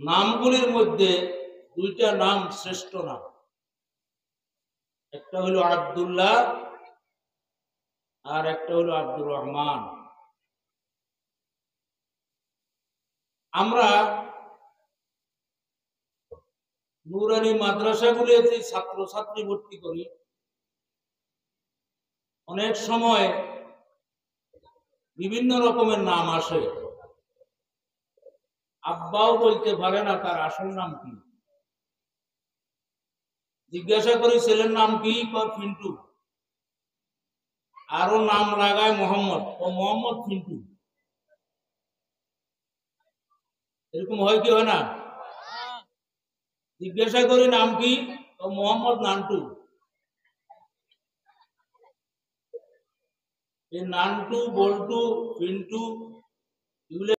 নামগুলির মধ্যে দুইটা নাম শ্রেষ্ঠ নাম, একটা হলো আব্দুল্লাহ আর একটা হলো আব্দুর রহমান। আমরা নুরানি মাদ্রাসাগুলিতে ছাত্রছাত্রী ভর্তি করি, অনেক সময় বিভিন্ন রকমের নাম আসে, আব্বাও বলতে পারে না তার আসল নাম কি। জিজ্ঞাসা করি ছেলের নাম কি, ফিন্টু। আরো নাম লাগায় মোহাম্মদ, ও মোহাম্মদ ফিন্টু। এরকম হয় কি হয় না? জিজ্ঞাসা করি নাম কি, ও মোহাম্মদ নান্টু। এই নান্টু, বল্টু, পিন্টু এগুলো